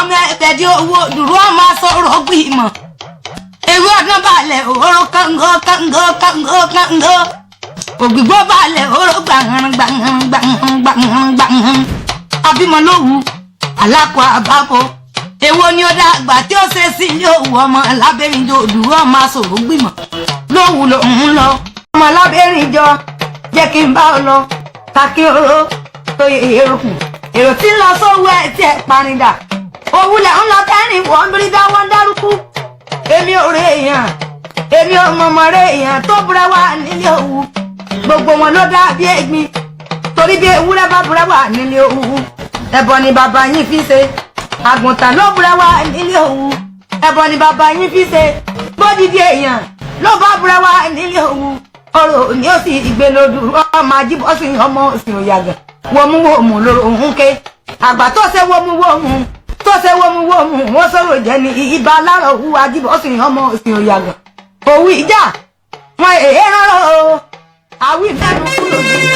ọmọ ẹ̀tẹ̀dí owó dúró máa sọ̀rọ̀ gbìmọ̀ ewé ọdún balẹ̀ òró kàngó kàngó kàngó kàngó ògbìgbó balẹ̀ òró gbàngàn gbàngàn gbàngàn gbàngàn gbàngàn abímọ lówù alákọ̀ àbábọ̀ èwo ni ó dàgbà tí ó ṣe sí ilé òwú ọmọ lábẹ́rìnjọ dúró máa sọ̀rọ̀ gbìmọ̀ lówù lòún lọ ọmọ lábẹ́rìnjọ jẹ́ kí n bá ọ lọ kàkí oró tó yẹ èrò tí ń lọ sówó ẹ̀ tí ẹ̀ parindà òwúlẹ̀ ń lọ kẹ́rin wọ́n bí dáwọ́ dárúkú èmi ò rè èèyàn èmi ò mọ̀mọ́ rè èèyàn tó búra wà nílé òwú gbogbo wọn ló dá bí ẹ̀gbin torí bí ewúrẹ́ bá búra wà nílé òwú ẹbọ ni bàbá yín fi ṣe àgùntàn ló búra wà nílé òwú ẹbọ ni bàbá yín fi ṣe gbódìdí èèyàn ló bá búra wà nílé òwú ọ̀rọ̀ ni ó sì ìgbé lódù ọmọ ajíbọ́sìn ọmọ òsìn òyàgàn wọmúwọmù lóró òun ké àgbà tó ṣe wọmúwọmù tó ṣe wọmúwọmù wọn sọ̀rọ̀ jẹ́ ní ibà lára òwú ajíbọ́sìn ọmọ òsìn òyàgàn òwú ìjà wọn èé rárá o àwí mẹ́nu kúrò ní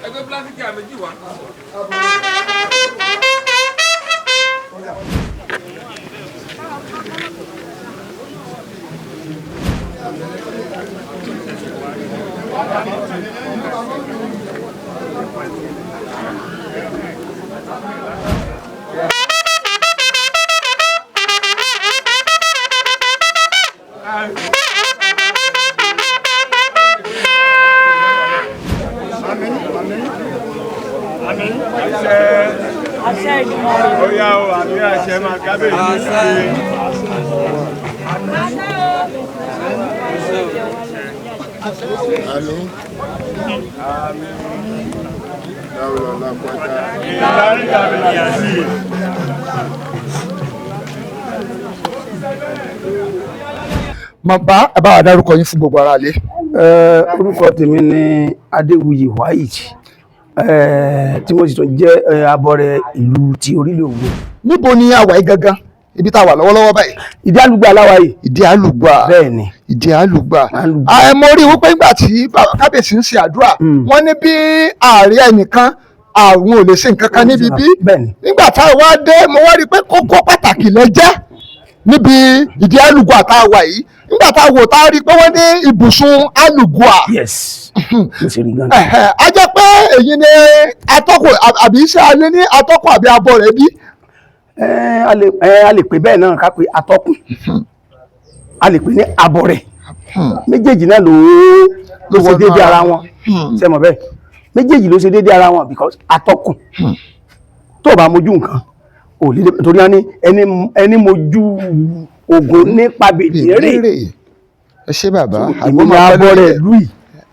ẹgbẹ́ pílásìkì àmẹ́jì wá. Bàbá ẹ bá wa dárúkọ yín fún gbogbo ará ilé. Orúkọ tèmi ni Adéwuyì Wahid, tí mo sì tún jẹ́ abọrẹ̀ ìlú ti Orílẹ̀ Òwò. Níbo ni a wà yìí gangan? Ibi tá a wà lọ́wọ́lọ́wọ́ báyìí. Ìdí Àlùgbà aláwa yìí. Ìdí Àlùgbà. Bẹ́ẹ̀ ni. Ìdí Àlùgbà. Mo rí wípé nígbà tí kábíyèsí ń ṣe àdúrà wọ́n ní bí ààrẹ ẹnìkan àwọn ò lè ṣe nǹkan kan níbi bí. Nígbà tá a wá dé mo wá rí pé kókó pàtàkì lẹ jẹ́ níbi Ìdí Àlùgbà tá a wà yìí. Nígbà tá a wò tá a rí pé wọ́n ní ibùsùn Àlùgbà. Yes. A jẹ́ pé èyí ni atọ́kùn àbí iṣẹ́ alẹ́ ní atọ́kùn àbí abọ́ rẹ̀ bí. A lè pè bẹ́ẹ̀ náà ká pé atọ́kùn, a lè pè ní abọ́ rẹ̀. Méjèèjì náà ló ṣe déédéé ara wọn. Ṣé mọ̀ bẹ́ẹ̀? Méjèèjì ló ṣe déédéé ara wọn because atọ́kùn tó bá mojú nǹkan ò lè torí ẹni mojú ogun nípa bèèrè. Ẹ ṣé bàbá. Èmi ni abọ́ rẹ̀ ìlú yìí.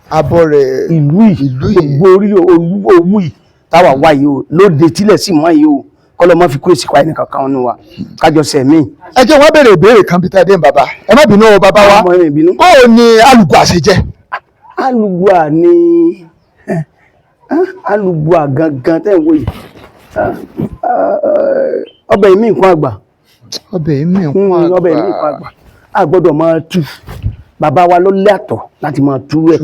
Abọ́ rẹ̀ ìlú yìí. Gbogbo orílẹ̀ owó yìí táwa wá yìí o lóde tílẹ̀ sí mọ́ yìí o kọ́lọ́ mọ́ fi kó èsì pa ẹnì kankan nínú wa kájọ sẹ̀mí. Ẹ jẹ́ wọ́n béèrè ìbéèrè kan bí tẹ́lẹ̀ bàbá. Ẹ má bínú o bàbá wa. Báwo ni Àlùgbà ṣe jẹ́? Àlùgbà ni Àlùgbà gangan tẹ́ ń wò yìí. Ọbẹ̀ ìmí nǹkan àgbà. Ọbẹ̀ ìmí nǹkan àgbà. A gbọ́dọ̀ máa tú. Bàbá wa ló lẹ́tọ̀ọ́ láti máa tú ẹ̀.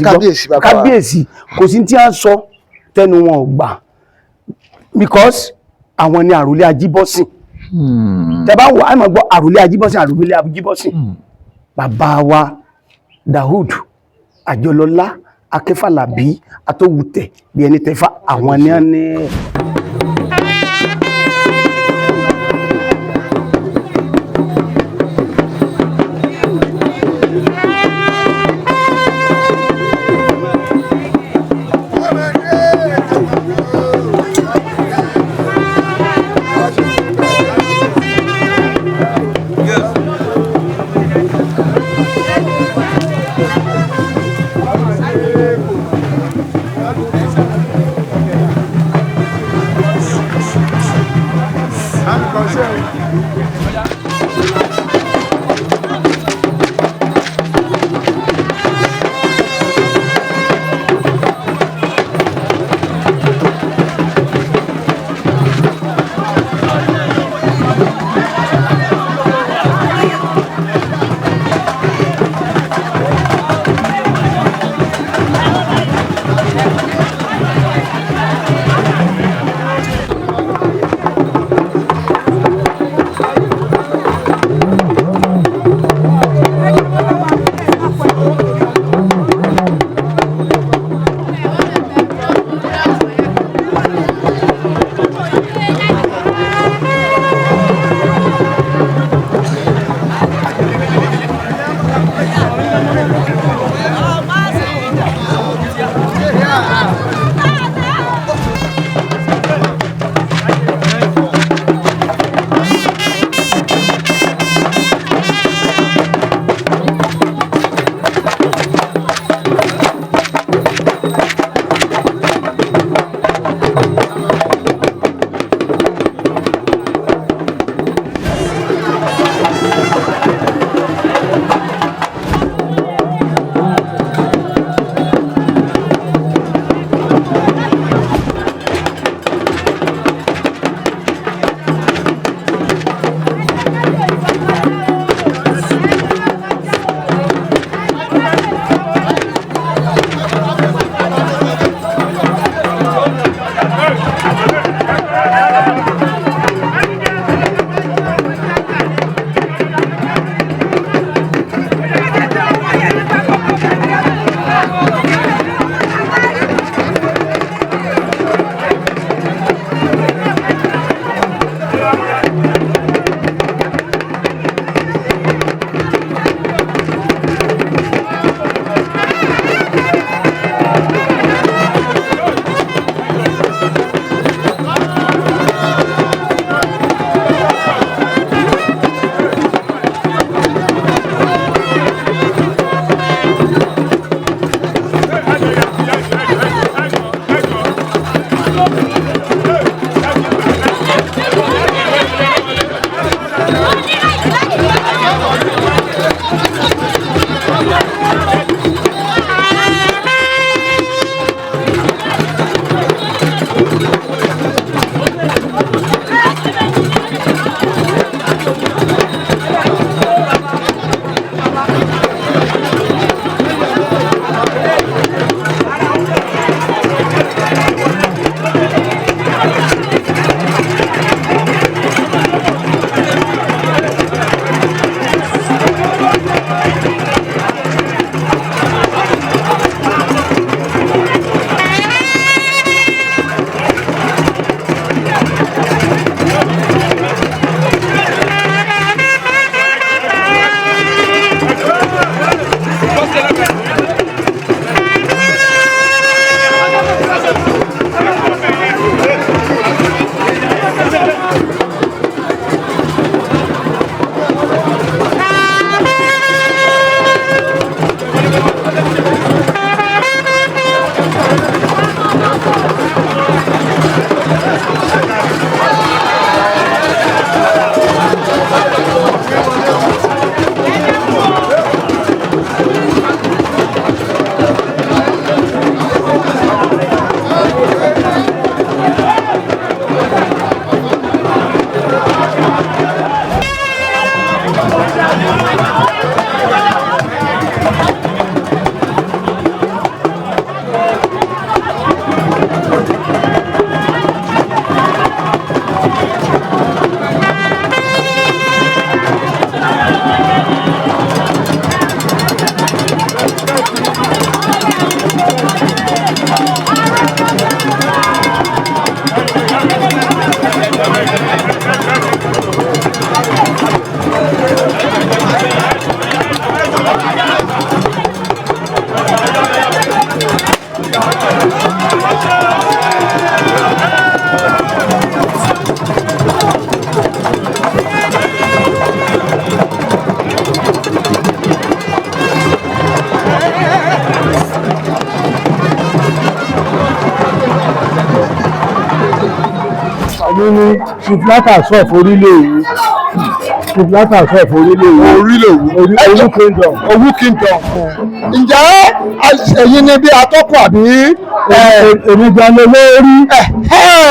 Kábíyèsí bàbá wa. Kábíyèsí kò sí tí a sọ tẹnu wọn ò gbà because àwọn ni àròlé Ajíbọ́sìn. Tẹ́ bá wà á máa gbọ́ àròlé Ajíbọ́sìn àròlé Ajíbọ́sìn. Bàbá wa Daud Àjọlọ́lá Akẹ́fàlàbí Atówùtẹ̀ bí ẹni tẹ́fà àwọn ni a ní. àmì ní ṣùfúlátà sọ̀fù orílẹ̀ èyí ṣùfúlátà sọ̀fù orílẹ̀ èyí Owú Kingdom. Owú Kingdom. Ǹjẹ́ ẹ̀yin ni bí atọ́kùn àbí? Èmi gan ni olórí.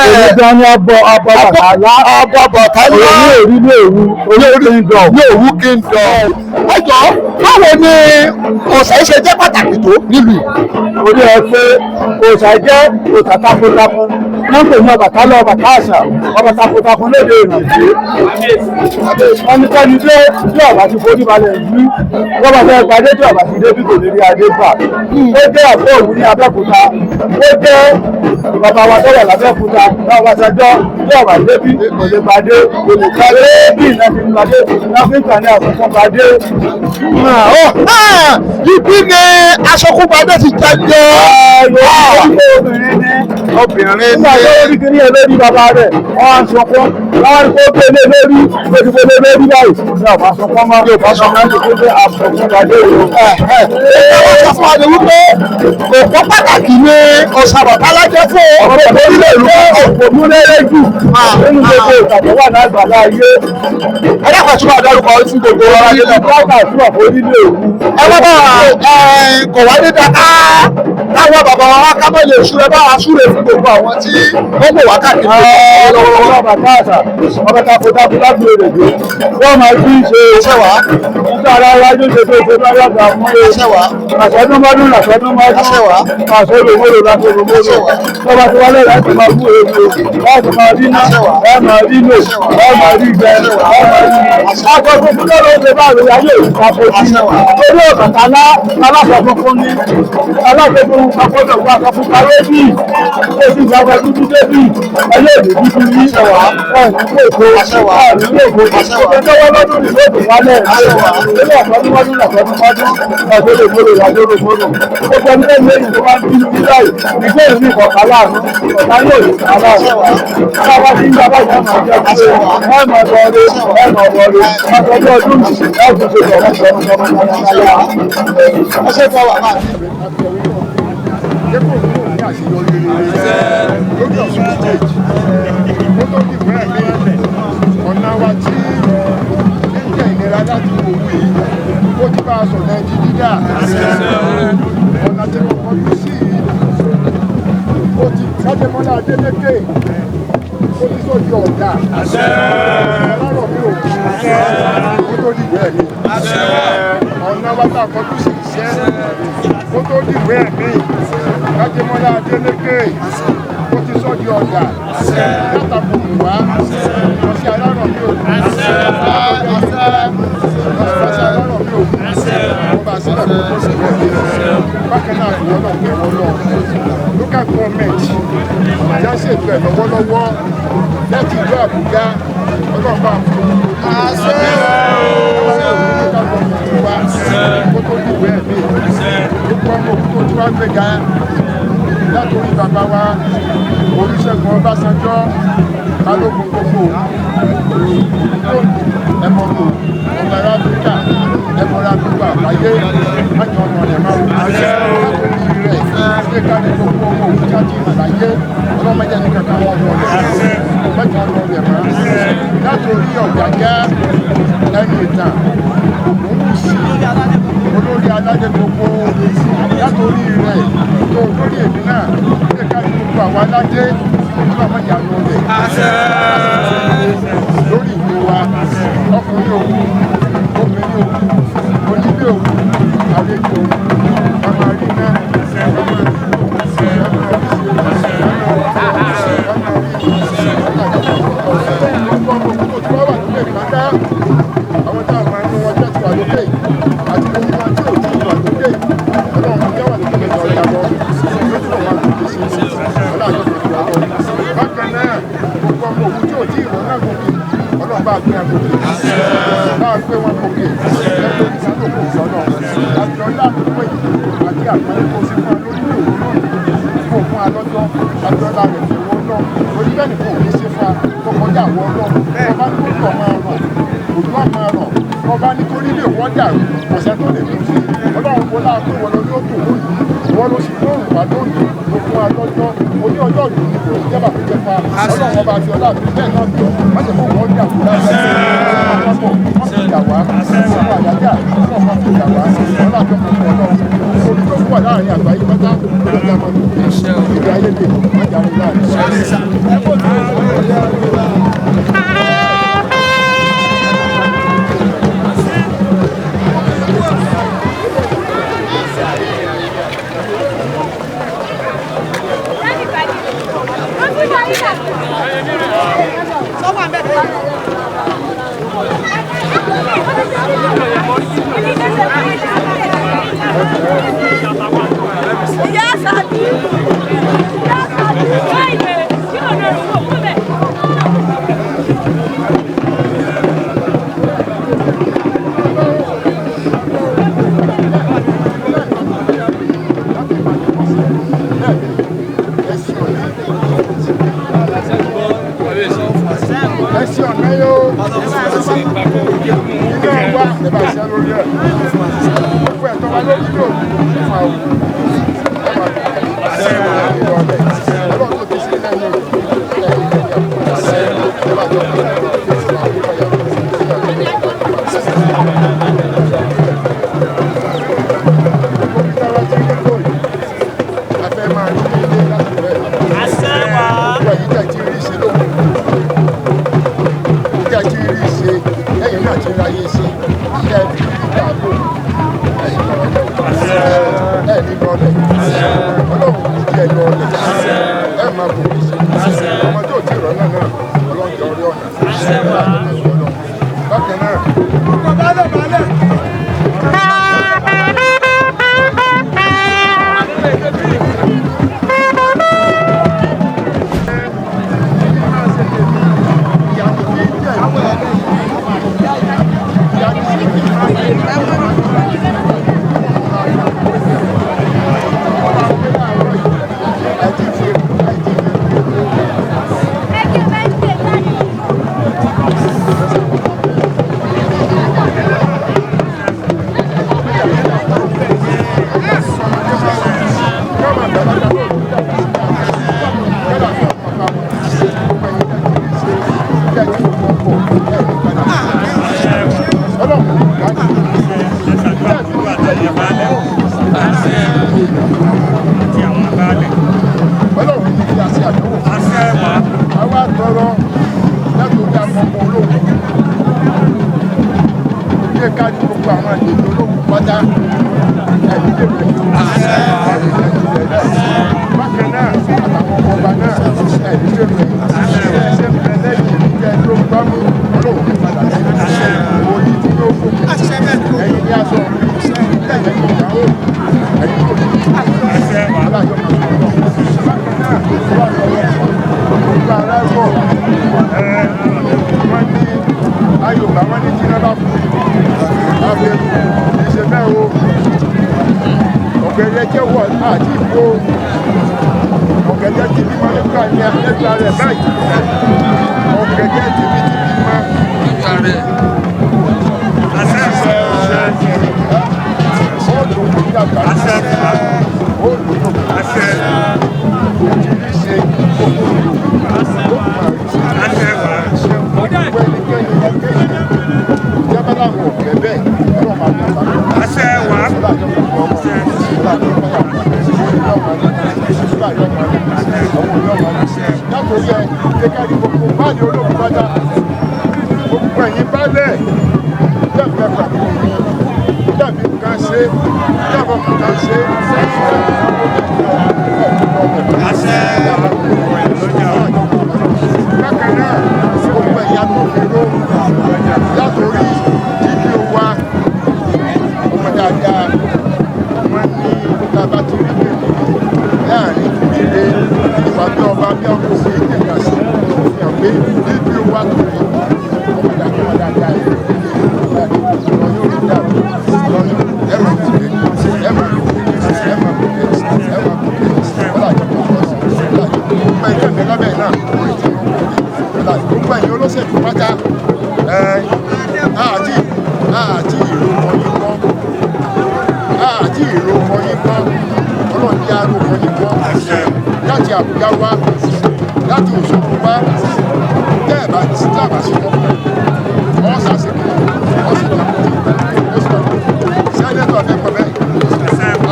Èmi gan ni ọbọ̀ Bàtálá. Ọbọ̀ Bàtálá. Owú Kingdom. Ní Owú Kingdom. Ẹ jọ̀ọ́, báwo ni òòṣà ṣe jẹ́ pàtàkì tó nílùú? Orí ẹ pé òòṣà jẹ́ òòṣà takuntakun. Wọ́n pè ní Ọbàtálá ọbàtá àṣà, ọba takuntakun lédè Ìrìnàjò. Ẹnikẹ́ni dé tí ọba ti forí balẹ̀ yìí, wọ́n bá fẹ́ gbadé tí ọba ti dé bí kò ní rí adé gbà. Ó jẹ́ àbọ̀ òwú ní Abẹ́òkúta. Ó jẹ́ bàbá wa tọ́wọ̀ l'Abẹ́òkúta náà wá sẹjọ́ tí ọba dé bí kò lè gbadé, kò lè gbadé bí ìná fi gbadé, ìná fi ń kà ní àkókò gbadé. Ibi ni aṣọkúgbadé ti jáde. Obìnrin nígbà tó rí kí ní olórí bàbá rẹ̀ wọ́n á sọpọ́ láwọn kó gbé lé lórí gbé lé lórí báyìí ní ọ̀bá sọpọ́ máa yóò bá sọ náà ní pé àbùkùnbadé ìlú. Wọ́n sọ fún ọdún wípé òpó pàtàkì ni òòṣà Ọbàtálá jẹ́ fún ọ̀pọ̀ orílẹ̀ ìlú òmúlẹ́rẹ́ jù nínú gbogbo ìtàgé wà náà gbàgbá ayé. Ẹlẹ́kọ̀ọ́ tún máa dárúkọ fún gbogbo ọ̀rọ̀ ayé náà. Bákan tún ọ̀pọ̀ orílẹ̀ èwú. Ẹ wọ́n bá kò wá ní dáadáa táwọn bàbá wa ká mọ̀ lè ṣúrẹ́ bá wa súre fún gbogbo àwọn tí wọ́n mọ̀ wá káàkiri. Ọba káàsà, ọba takuntakun láti lè dé. Wọ́n máa fi ṣe ṣẹ́wà. Nígbà ara wájú ṣe tó ṣe lọ́yọ̀ gbà fún ẹ. Ṣẹ́wà. Àṣọdún mọ́dún làṣọdún mọ́dún. Ṣẹ́wà. Àṣọdún mọ́dún làṣọdún mọ́dún. Tọ́ba tí wọ́n lè láti máa fún èèyàn. Láti máa rí náà, ẹ máa rí lò, ẹ máa rí gbẹ, ẹ máa rí. Aṣọ funfun náà ló ṣe bá àrùn ayé ìpapòjì. Torí Ọbàtálá aláṣọ funfun ni. Aláṣọ funfun akọ́jọ̀ gba aṣọ funfun arébì. Ó sì gba aṣọ dúdú débì. Ẹyẹ ìlú dúdú ní ẹ̀wà. Ọ̀hún èkó. Ọ̀hún èkó. Ọ̀gbẹ́jọ́wọ́ lọ́dún ní lóògùn wálẹ̀. Ilé ọ̀sán mọ́dún lọ́sọ̀dún mọ́dún. Ọ̀gbẹ́dẹ̀ mọ́dún lọ́dún mọ́dún. Gbogbo ẹni tẹ́lẹ̀ lẹ́yìn tó bá ń bínú nígbà yìí. Ìgbé ìlú ìkọ̀ọ̀kan láàánú. Ọ̀tá yóò ní aláàánú. Báwa ti ń gbàgbọ́ ìyá máa jẹ́ pé ẹ máa lọrí, ẹ máa lọrí. Ọjọ́ ọdún yìí ẹ kò ṣe jọ̀wọ́ Ọṣẹ́ fún wa máa ọ̀nà wa tí ń jẹ́ ìnira láti òwú yìí ó ti bá a sọ̀rọ̀ ẹjí dídá ọ̀nà tí mo kọjú sí ó ti Kájẹmọ́lá Adélékè ó ti sọ di ọ̀dà lọ́rọ̀ mi ò kó tó dìbò ẹ̀mí ọ̀nà wa tá a kọjú sí iṣẹ́ kó tó dìbò ẹ̀mí Kájẹmọ́lá Adélékè ó ti sọ di ọ̀dà látàkùn wá lọ sí alárọ̀ mi ò lọ sí alárọ̀ mi ò bá sílẹ̀ kó sì wọlé bákan náà kò wọ́n náà pé wọ́n lọ local government ìyá ṣètò ẹ̀ lọ́wọ́lọ́wọ́ láti ìlú Àbújá ọlọ́ọ̀bá fún àṣẹ local government wa kó tó dìbò ẹ̀mí gbogbo ọmọ òkú tó tí wá gbéga látòrí bàbá wa Olúṣẹ́gun Ọbásanjọ́ balógun gbogbo ẹmọ̀rò ọmọ ẹ̀rọ Áfíríkà ẹmọ̀rọ̀ àdúgbò àgbáyé májọ ọmọ rẹ̀ máa wù látòrí rẹ̀ ṣé ká ní gbogbo ọmọ òkú jáde ìmọ̀láyé ọlọ́mọdé ní kankan wọn ọmọ rẹ̀ májọ ọmọ rẹ̀ máa látòrí Ọ̀gágá ẹni ìtàn Ògúnwùsì olórí aládé gbogbo látòrí rẹ̀ tó olórí èmi náà ṣé ká ní gbogbo àwọn aládé ọlọ́mọdé àánú rẹ̀ lórí ìwé wa ọkùnrin òkú obìnrin òkú onílé òkú àlejò ọmọ àríná ọmọ àwọn táwọn máa ń ní wọn jẹ́ tiwa lókè àti lórí wọn tí ò tí wà lókè ọlọ́run máa jẹ́ wà lókè lẹ́jọ́ ìyàbọ̀ lójú wọn máa lókè sí i ọlọ́run àjọ tó ti wà lọ. Bákan náà gbogbo ọmọ òkú tí ò tí ìwọ̀n náà gòkè ọlọ́run bá gbé agòkè bá gbé wọn gòkè lẹ́yìn ìsádòkò ìsọ̀nà àti ọlá àdúgbò àti àpẹẹrẹ tó ti fún wa lórí òwú náà fún òkun alọ́jọ́ àti ọlá rẹ̀ fi wọ́n náà orí bẹ́ẹ̀ nìkan ò ní ṣe fa kọkọjá àwọn ọlọ́run ọba ní kókò máa rọ̀ òjò máa rọ̀ ọba ní kórí lè wọ́n dàrú ọ̀sẹ̀ tó lè fi ọlọ́run kó láàkó wọn lórí òkè lónìí ìwọ ló sì lóòrùn wá lónìí ló fún wa lọ́jọ́ oní ọjọ́ ìlú ni kò jẹ́ bàbá jẹ́ pa ọlọ́run ọba àti ọlá àti bẹ́ẹ̀ náà jọ má ṣe fún wọn jà kúrò láti ọlọ́pọ̀ wọ́n fi jà wá ọmọ àyájá ọlọ́pàá fi jà wá ọlọ́jọ́ kan fún ọlọ́run orí tó wà láàrin àgbáyé pátá ọlọ́jà máa ń ìgbé ayé lè má jà rí láàrin. ọlọ́run Àbújá wá láti Òṣogbo wá tẹ́ ẹ̀ bá ti dábàá sí wọn wọ́n ṣàṣekè wọ́n sì dàpọ̀ ó sì dàpọ̀ sẹ́nẹ́tọ̀ afẹ́pẹ́ bẹ́ẹ̀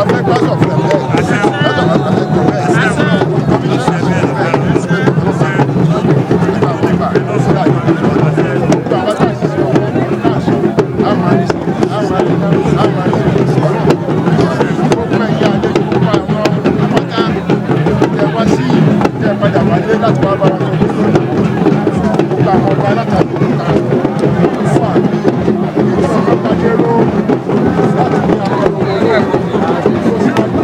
afẹ́pẹ́ sọ̀fẹ́ bẹ́ẹ̀ lọ́jọ́ afẹ́pẹ́ bẹ́ẹ̀ láti wá bá wọn tó gbogbo àwọn ọba látàrí òkúta fún àmì ìjọba pàdéró láti ní àwọn ọmọ olóògùn tó sì wá ní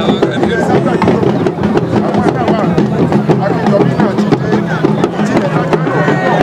àwọn ilé sábàjì àwọn ẹ̀dáwà akíjọbí náà ti dé tí ẹ̀ka tó ń lọ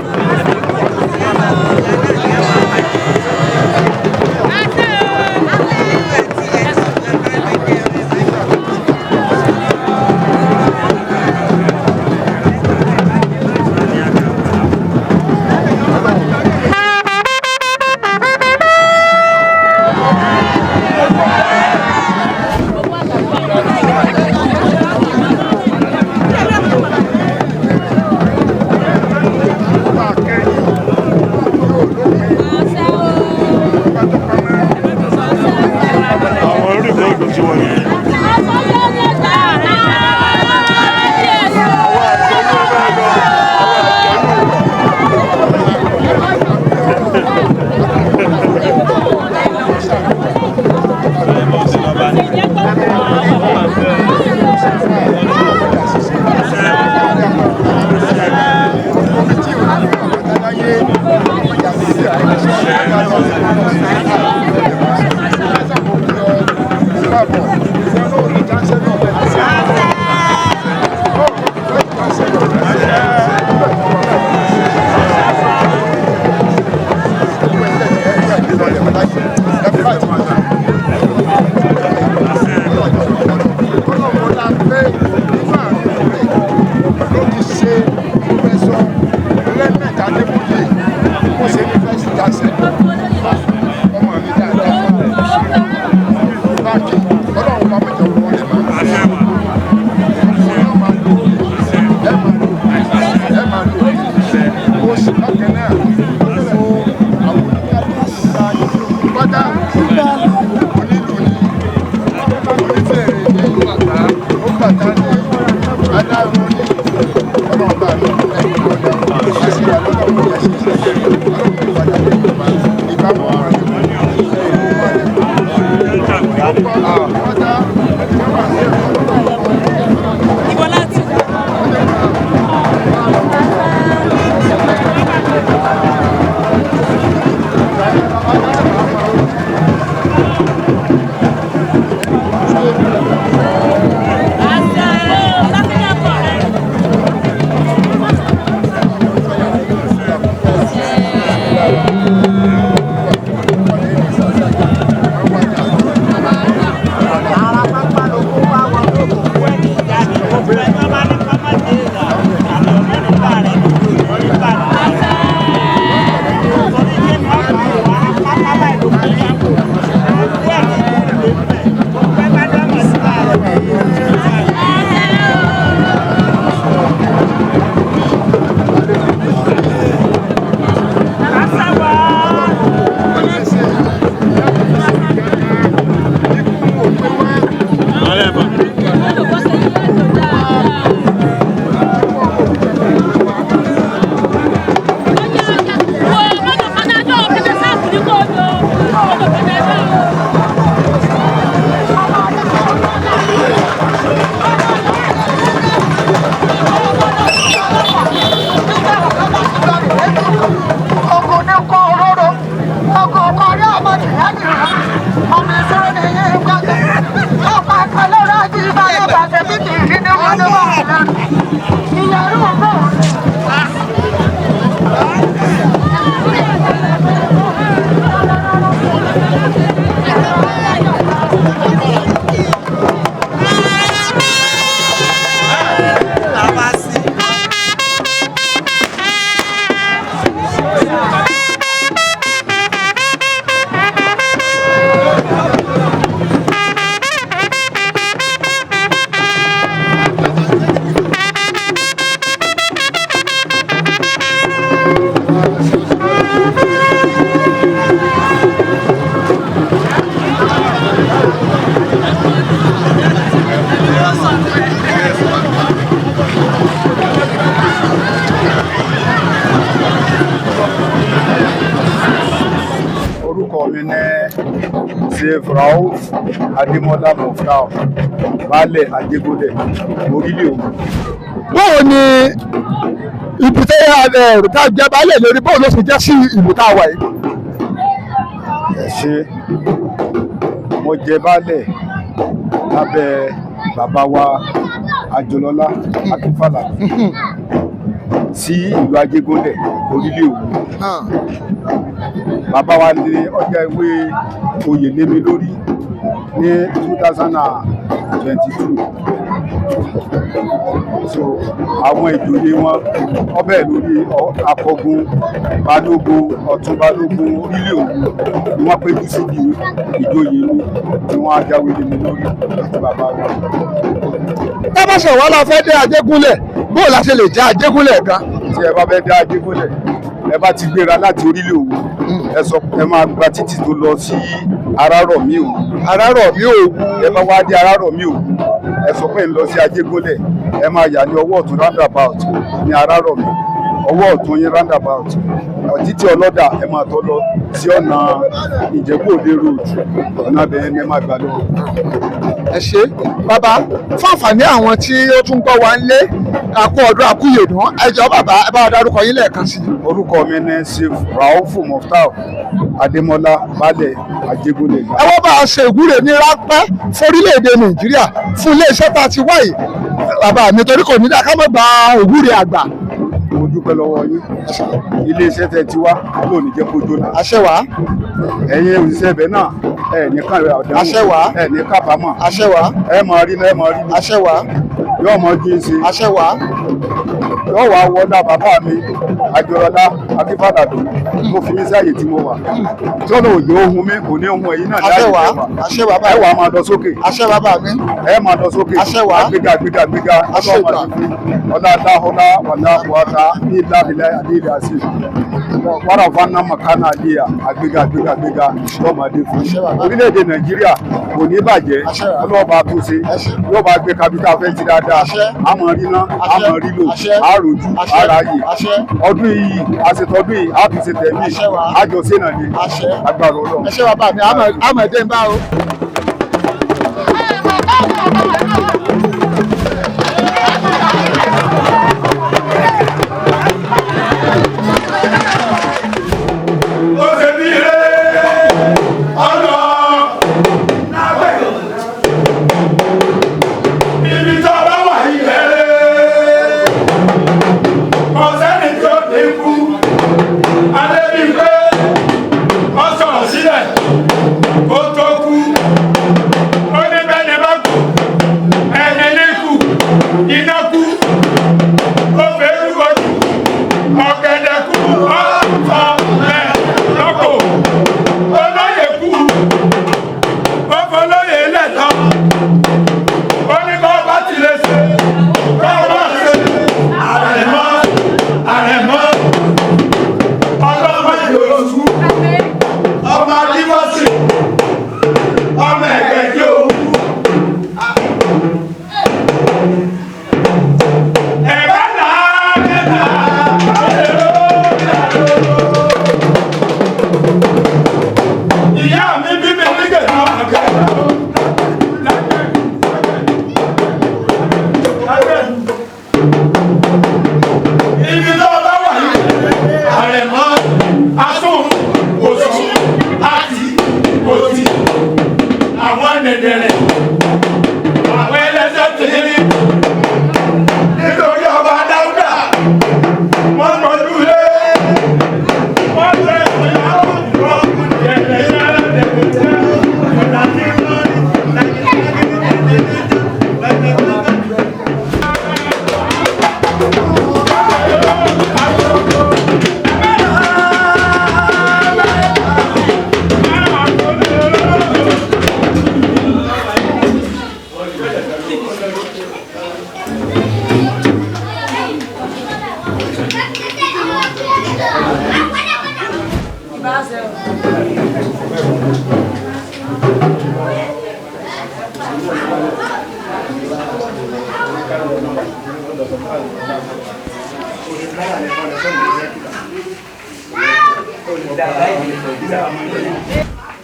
Chief Rauf Adémọ́lá Muftau baálẹ̀ Ajégúnlẹ̀ orílẹ̀ Òwu. báwo ni ibi tẹ́ tá jẹ́ baálẹ̀ lórí báwo ló ṣe jẹ́ sí ìlú tá a wà yìí. ẹ ṣe mo jẹ baálẹ̀ lábẹ́ bàbá wa Àjọlọ́lá Akínfàlà sí ìlú Ajégúnlẹ̀ orílẹ̀ Òwu. Bàbá wa ní ọjà ìwé oyè lé mi lórí ní 2022. So àwọn ìjòyè wọn ọbẹ̀ lórí akọgun balógun ọ̀tún balógun orílẹ̀ Òwu ni wọ́n péjú síbi ìjòyè mi tí wọ́n á jáwé lé mi lórí àti bàbá wa. tábàṣà wà la fẹ́ dé Ajégúnlẹ̀ bó la ṣe lè já Ajégúnlẹ̀ gan. tí ẹ bá fẹ́ dé Ajégúnlẹ̀ ẹ bá ti gbéra láti orílẹ̀ Òwu ẹ sọ ẹ máa gba títì tó lọ sí Arárọ̀mí Òwu. Arárọ̀mí Òwu. ẹ bá wá dé Arárọ̀mí Òwu ẹ sọ pé ń lọ sí Ajégúnlẹ̀ ẹ máa yà ní ọwọ́ ọ̀tún roundabout ní Arárọ̀mí ọwọ́ ọ̀tún yín roundabout títí ọlọ́dà ẹ máa tọ́ lọ sí ọ̀nà Ìjẹ̀bú-Òde road ọ̀nà abẹ́yẹn ẹ máa gbà lọ. ẹ ṣe bàbá fún àǹfààní àwọn tí ó tún gbọ́ wa ń lé àkú ọdún àkúyèdún ẹ jọ̀ọ́ bàbá ẹ bá wa dárúkọ yín lẹ́ẹ̀kan sí. orúkọ mi ní Chief Rauf Muftau Adémọ́lá baálẹ̀ Ajégúnlẹ̀. ẹ wọ́n bá a ṣe ìwúre ní ráńpẹ́ fórílẹ̀-èdè Nàìjíríà fún iléeṣẹ́ tá a ti wáyé bàbá nítorí kò ní dá ká má gba ìwúre àgbà. mo dúpẹ́ lọ́wọ́ yín iléeṣẹ́ tẹ́ ti wá lónìí jẹ́ kó jóná. àṣẹwà. ẹ̀yin òṣìṣẹ́ ibẹ̀ náà ẹ̀ ní kàn rẹ̀ ọ̀dẹ́wò. àṣẹwà. ẹ̀ ní kábàámọ̀. àṣẹwà. ẹ máa rí náà ẹ máa rí náà. àṣẹwà. yóò mọ jí ṣe. àṣẹwà. yóò wá wọlá bàbá mi Àjọlọ́lá Akínfàlà tó mo fi mí sí àyè tí mo wà tí ọ̀nà òjò ohun mi kò ní ohun ẹ̀yìn náà láyé àṣẹwà. ìjọba. àṣẹwà bá ẹ wà máa lọ sókè. àṣẹwà bá mi. ẹ máa lọ sókè. àṣẹwà. gbéga gbéga gbéga àṣẹwà. ọlá dáhùnà wàlá wàtá ní ìlàbílẹ̀ àdéhìí àṣì wàrà fana makana àdéhà àgbéga gbéga gbéga lọ́mọdé fún orílẹ̀-èdè Nàìjíríà kò ní bàjẹ́ ọlọ́ọ̀bà tó ṣe yóò bá gbé kápítà fẹ́ ti dáadáa àmọ́ ríná àmọ́ rílò àròjù àráyè ọdún yìí àṣetọ́dún yìí àtúnṣe tẹ̀mí àjọṣe náà ní agbára Ọlọ́run. ẹ ṣé bàbá mi àmọ̀ ẹ̀dẹ́ ń bá o.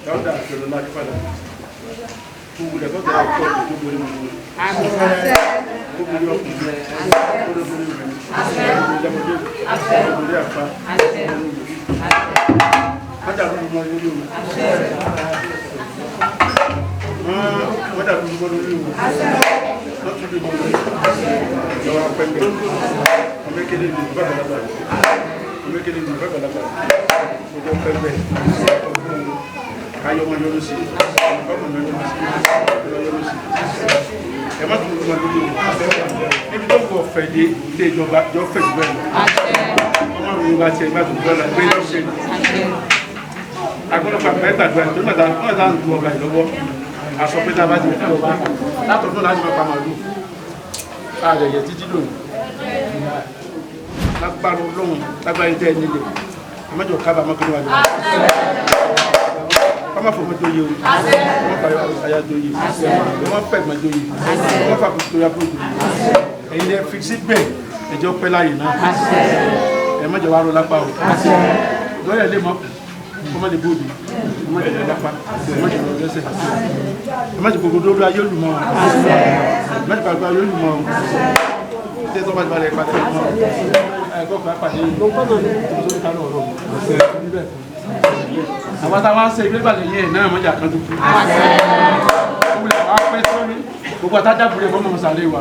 Dáúdà àti ọlọ́lá ní padà. Gbogbo rẹ̀ bọ́dọ̀ àpọ̀ tó borí mọ́. Gbogbo rẹ̀ ọkùnrin. Gbogbo rẹ̀ obìnrin. Gbogbo rẹ̀ ọmọdé. Gbogbo rẹ̀ àpá. Mọ́jà ló mọ́ lórí òun. Mọ́jà ló mọ́ lórí òun. Lọ́tún bí mọ́ lórí. Ìjọba pẹ́pẹ́. Ọmọkéde ní bàbàlàbà. Ọmọkéde ní bàbàlàbà. Ọjọ́ pẹ́pẹ́. Ayọ̀ wọn yọrọ sí. Ọkùn yọrọ sí. Ẹ má tún mọ́ lórí òun. Níbi tó kọ̀ fẹ̀ dé ilé ìjọba jọ fẹ̀ jù bẹ́ẹ̀ lọ. Ọmọ mi bá tiẹ̀ má tún gbọ́dọ̀ gbé lọ́sẹ̀. Agbọ́dọ̀pá mẹ́tàdúrà tó mẹ́ta ń du ọba ìlọ́wọ́. Aṣọ pé tá a bá ti fi ọba látọ̀dún láti máa pa màlúù. Ààrẹ títí lónìí lágbára Ọlọ́run lágbára ìtẹ́ nílé àmọ́jọ kábà mọ́kànlá wà lọ́wọ́ ọmọ fòmọ́ jóyè o ọmọ fàyọ àyà jóyè ọmọ fẹ̀gbọ́n jóyè ọmọ fàkùn tó yá bóòdù ẹ̀yin ẹ̀ fi síbẹ̀ ẹjọ́ pẹ́ láyè náà ẹ̀ mọ́jọ wà rọ lápá o lọ́yẹ̀ lè mọ́ ọmọ lè bóòdù ọmọ lè lápá ọmọ lè lọ́ọ́ lẹ́sẹ̀ ọmọ lè gbogbo lórí ayé olùmọ̀ ọmọ lè gbogbo ayé olùmọ̀ tí tó bá ti balẹ̀ pàtẹ́ ọmọ ẹ̀kọ́ kan pàdé ìtòsórí kánú ọ̀rọ̀ àwọn táwọn ń ṣe ìgbé balẹ̀ yẹn náà mọ́jà kan tó kú gbogbo àtàjábùrẹ̀ fọ́mọ̀ mọ̀sàlẹ̀ wa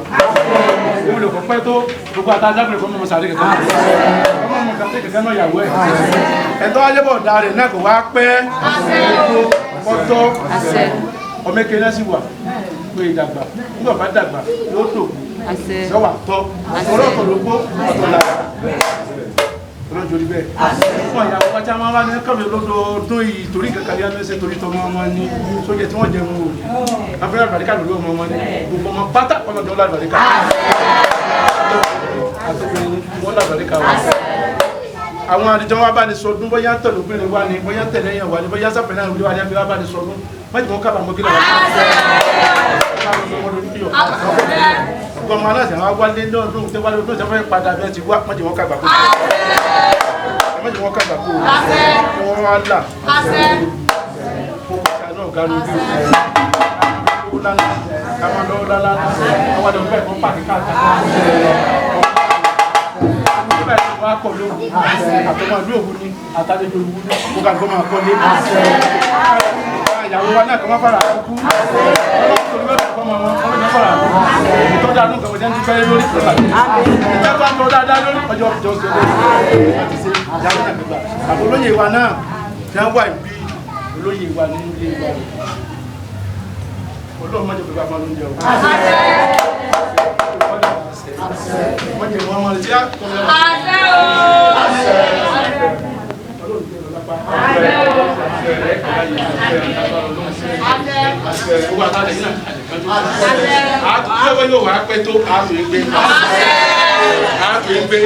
ìwúlò kọ̀ pẹ́ tó gbogbo àtàjábùrẹ̀ fọ́mọ̀ mọ̀sàlẹ̀ kẹ̀kẹ́ ọmọ mọ̀ kẹ̀kẹ́ náà yàwó ẹ̀ ẹ̀tọ́ ayébọ̀ ọ̀dà rẹ̀ náà kò wá pẹ́ ọ̀tọ́ ọmọ èké náà sì wà pé ìdàgbà nígbà bá dàgbà yóò tó yọ́wà tọ́ ọlọ́tọ̀ ló gbó ọ̀tọ̀ lára ọlọ́jọ́ orí bẹ́ẹ̀ fún ìyàwó pàtí a máa wá ní kọ́bẹ̀ lọ́dọọdún yìí torí kankan yá lẹ́sẹ̀ torí tọmọ ọmọ ní sójẹ tí wọ́n jẹ mú òní afẹ́rẹ́ àlùbáríkà lórí ọmọ ọmọ ní gbogbo ọmọ pátá ọlọ́dún àlùbáríkà wọ́n làlùbáríkà wà àwọn àdìjọ wa bá ní sọdún bóyá tẹ̀lé obìnrin wa ní bóyá tẹ̀lé ẹ̀yàn wa ní bóyá sáfẹ́ náà wíwá ní abẹ́wà bá ní sọdún májì wọn kábàámọ̀ kí lọ́wọ́ ọmọ aláṣẹ àwọn wálé lọ́dún tẹ́ wálé lọ́dún tẹ́ fẹ́ padà bẹ́ẹ̀ ti wá májì wọn kábàámọ̀ májì wọn kábàámọ̀ wọn wá là náà gánú bí ó lánàá káwọn lọ́wọ́ lánàá àwọn àdó bẹ́ẹ̀ kọ́ pàkí káàkiri bẹ́ẹ̀ ni wọ́n á kọ̀ lóhùn àtọ́mọ̀ ìlú òhun ni àtàlejò òhun ni mo kà gbọ́ máa kọ́ lé ìyàwó wa náà kọ́ máa fara àkókò ọlọ́run tó fọ́ máa wọ́n máa fara àkókò ìtọ́jú àánú kan wọ́n ti fẹ́ lórí ìtura ìjọba bá ń tọ́ dáadáa lórí ọjọ́ ìjọ ìṣẹ̀lẹ̀ láti ṣe ìyàwó náà gbígbà àbò olóyè wa náà ti wà ìbí olóyè wa nínú ilé wa ọlọ́run mọ́jọ pé bá máa ló ń jẹun mọ́jọ wọn máa lè jẹ́ gbogbo àtàlẹ̀ yìí náà àtúntò yóò wá pẹ́ tó ààfin gbé ààfin gbé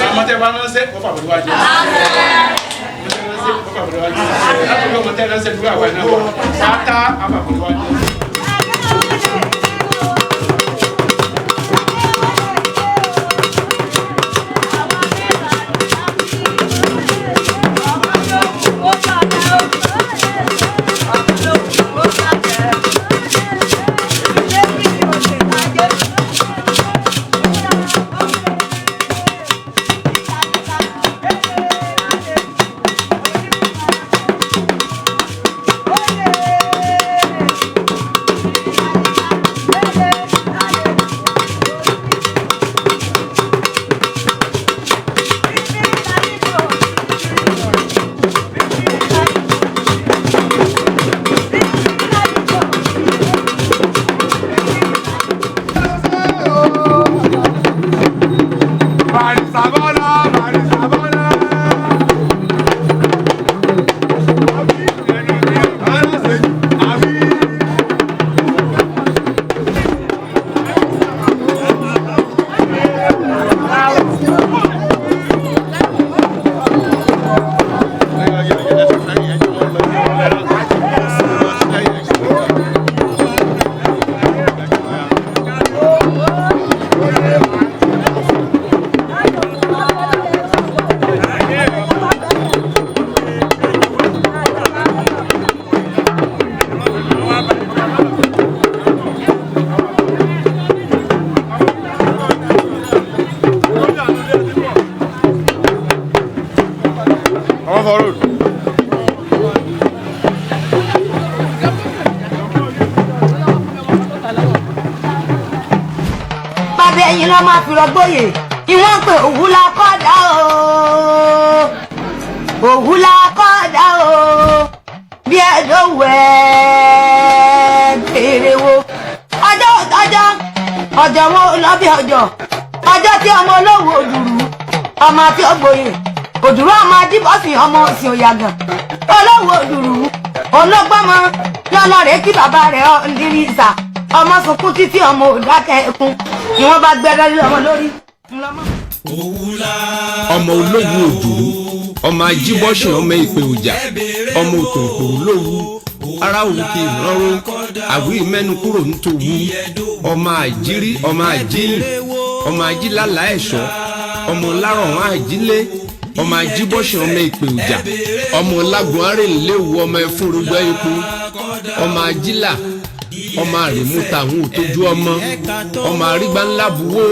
àmọ́tẹ́ bá ránṣẹ́ kó fàbọ̀dé wájú láti ọmọ tẹ́ ránṣẹ́ dúró àwọn ẹ̀nà wọ́n pátá àfàbọ̀dé wájú. lọ́ máa fi rọgbóyè ìwọ́n pé òwú la kọ́dà o òwú la kọ́dà o bí ẹ̀dọ́wẹ̀ béèrè wo ọjọ́ wo lọ́bí ọjọ́ tí ọmọ olówó òdùrú ọmọ tí ó gboyè òdùrú ọmọ adébọ́sìn ọmọ òsìn òyàgàn olówó òdùrú ológbọ́mọ lọ́lọ́rẹ́ kí bàbá rẹ̀ ọ̀ndírí ìsà ọmọ sunkún títí ọmọ òdákẹ́ ẹkún ni wọ́n bá gbẹ́rẹ́ lọ́mọ lórí. ọmọ olówó òdùrú ọmọ ajíbọ́sìn ọmọ ìpè òjà ọmọ òtòǹpò olówó ara òun kì í rọrùn àwí mẹ́nu kúrò nítòwú ọmọ àjírí ọmọ àjíyìn ọmọ ajílálà ẹ̀ṣọ́ ọmọ lárọ̀wọ́n àjílé ọmọ ajíbọ́sìn ọmọ ìpè òjà ọmọ lágùn arìnléwu ọmọ ẹfúnrúgbọ́ epo ọmọ ajílà ọmọ àrèmúta àwọn òtójú ọmọ àrígbá ńlá buwó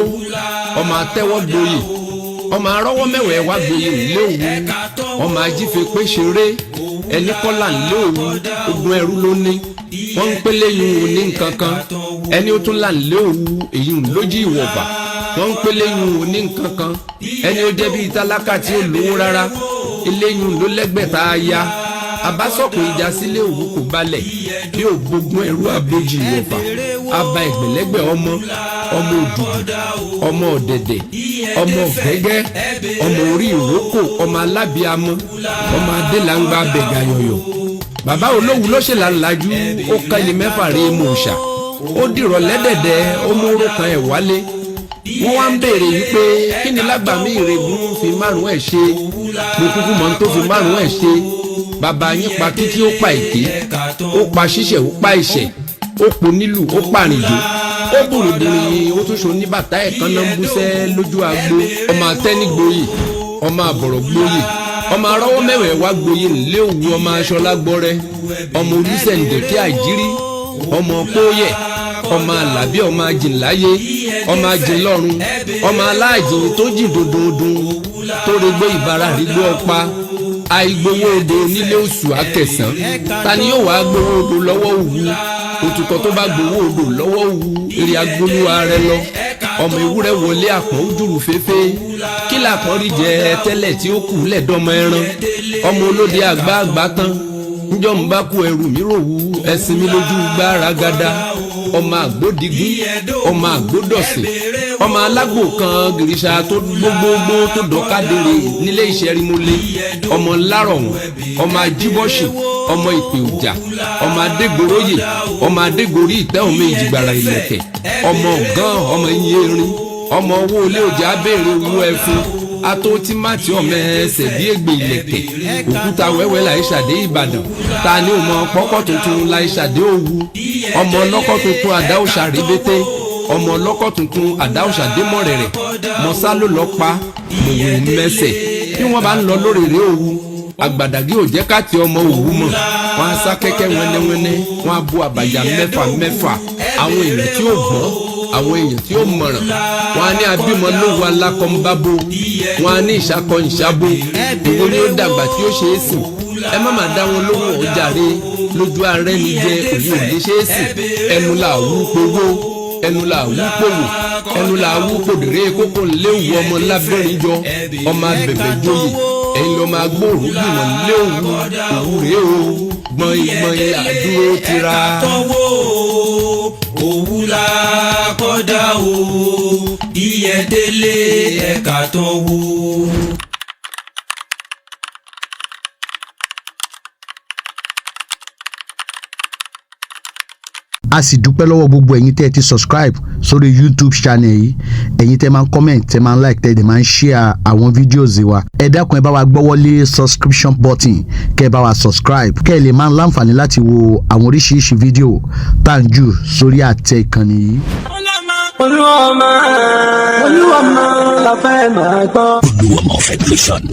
ọmọ atẹ́wọ́ gboyè ọmọ arọ́wọ́ mẹ́wẹ̀ẹ́ wá gboyè ńléwu ọmọ ajífẹ́ pé ṣeré ẹni kọ́là ńléwu ogun ẹrú ló ní wọ́n ń pélé yun òní nǹkan kan ẹni ó tún là ńléwu èyí ń lójú ìwọ̀fà wọ́n ń pélé yun òní nǹkan kan ẹni ó jẹ́ bíi tálákà tí ó lówó rárá eléyun ló lẹ́gbẹ̀ta aya abásọ̀kò ìjà sílé òwú kò balẹ̀ bí ògbógun ẹrú abójì ìwọ̀fà aba ẹgbẹ̀lẹ́gbẹ̀ ọmọ òdùdù ọmọ ọ̀dẹ̀dẹ̀ ọmọ ọ̀gẹ́gẹ́ ọmọ orí ìrókò ọmọ alábíamọ ọmọ adélangba abẹ̀gàyọ̀yọ̀ bàbá olówù ló ṣe làǹlàjú ó ká ilé mẹ́fà rí mú òòṣà ó dìrọ̀ lẹ́dẹ̀dẹ̀ ó mú oró kan ẹ̀ wálé wọ́n wá ń béèrè wípé kí ni lágbàmí ìrègùn fi márùn ẹ̀ ṣe mo kúkú mọ̀ tó fi márùn ẹ̀ ṣe bàbá yín pa kíkí ó pa èké ó pa ṣíṣẹ̀ ó pa ìṣẹ̀ ó po nílù ó pàrìnjò ó bùrùbùrù ó tún ṣo ní bàtà ẹ̀kan náà ń búṣẹ́ lójú agbo ọmọ atẹ́nígboyè ọmọ àbọ̀rọ̀gboyè ọmọ arọ́wọ́ mẹ́wẹ̀ẹ́ wá gboyè ńlé òwú ọmọ aṣọlá gbọ́rẹ́ ọmọ olùsẹ̀ǹdẹ̀kẹ́ àjírí ọmọ kóyẹ̀ ọmọ alábí ọmọ ajínláyé ọmọ ajínlọ́run ọmọ aláàjìn tó jìn dòdòdùn tó regbó ìbára rígbó ọpa àìgbowó odò nílé oṣù akẹsàn ta ni yóò wá gbowó odò lọ́wọ́ òwú òtùkọ̀ tó bá gbowó odò lọ́wọ́ òwú eré agbóluwa rẹ lọ ọmọ ewúrẹ́ wọlé àpọ̀n ojúrù féfé kí làpọ̀n rí jẹ tẹ́lẹ̀ tí ó kù lẹ́dọ̀mọ ẹran ọmọ olóde àgbà tán njọ́ ń bá kú ẹrù mi rò wú ẹ̀sìn mi lójú gbára gada ọmọ àgbódigun ọmọ àgbódọ̀sẹ̀ ọmọ alágbò kan gìrìṣà tó gbogbogbò tó dọ́kadèrè nílé ìṣẹ́rímọ́lé ọmọ lárọ̀wọ̀n ọmọ ajíbọ́sì ọmọ ìpè òjà ọmọ adégoróyè ọmọ adégorí ìtẹ́ ọmọ ìjìgbàrà ìlẹ̀kẹ̀ ọmọ ọ̀gán ọmọ iye erin ọmọ owó ilé òjà béèrè owó ẹfun ató tímátì ọmọ ẹsẹ̀ bí ègbè ìlẹ̀kẹ̀ òkúta wẹ́wẹ́ láì ṣàdé ìbàdàn ta ni ò mọ pọ́kọ́ tuntun láì ṣàdé òwu ọmọ ọlọ́kọ́ tuntun àdáòṣà rébété ọmọ ọlọ́kọ́ tuntun àdáòṣà démọ̀rẹ̀rẹ̀ mọ̀sá ló lọ pa mòwò mẹ́sẹ̀ bí wọ́n bá ń lọ lórèrè òwu àgbàdàgé ò jẹ́ káàtì ọmọ òwú mọ̀ wọ́n á sá kẹ́kẹ́ wẹ́nẹ́wẹ́nẹ́ wọ́n á bu àbàjá mẹ́fà àwọn èèyàn tí ó gbọ́n àwọn èèyàn tí ó mọ̀ràn wọn á ní abímọ lówó alákọ̀ọ́nbábò wọn á ní ìṣàkọ ìṣàbò ìwọ ni ó dàgbà tí ó ṣe é sìn ẹ má má dá wọn lóhùn ọjàre lójú ààrẹ ní jẹ òun ò lè ṣe é sìn ẹnu là wú powó ẹnu là wú pòwò ẹnu là wú pòdèrè kókó léwu ọmọ lábẹ́rin jọ ọmọ abẹ̀bẹ̀ joyè ẹ̀yin lọ́ máa gbòòrò gbìmọ̀ léwu òwúrẹ́ o gbọ̀n àdúró tira. Òwú la kọ́dá o ìyẹ́délé ẹ̀ka tán wo. a sì dúpẹ́ lọ́wọ́ gbogbo ẹ̀yin tẹ́ ẹ ti subscribe sórí YouTube channel yìí ẹ̀yin tẹ́ máa ń comment tẹ́ máa ń like tẹ́ ẹ máa ń share àwọn videos wa ẹ dákun ẹ bá wa gbọ́wọ́lé subscription button kẹ́ ẹ bá wa subscribe kẹ́ ẹ lè máa ń láǹfààní láti wo àwọn oríṣiríṣi fídíò tá à ń jù sórí àtẹ ìkànnì yìí. Olúwa máa la fẹ́ máa gbọ́. Olúwa máa fẹ́ tẹ̀sán.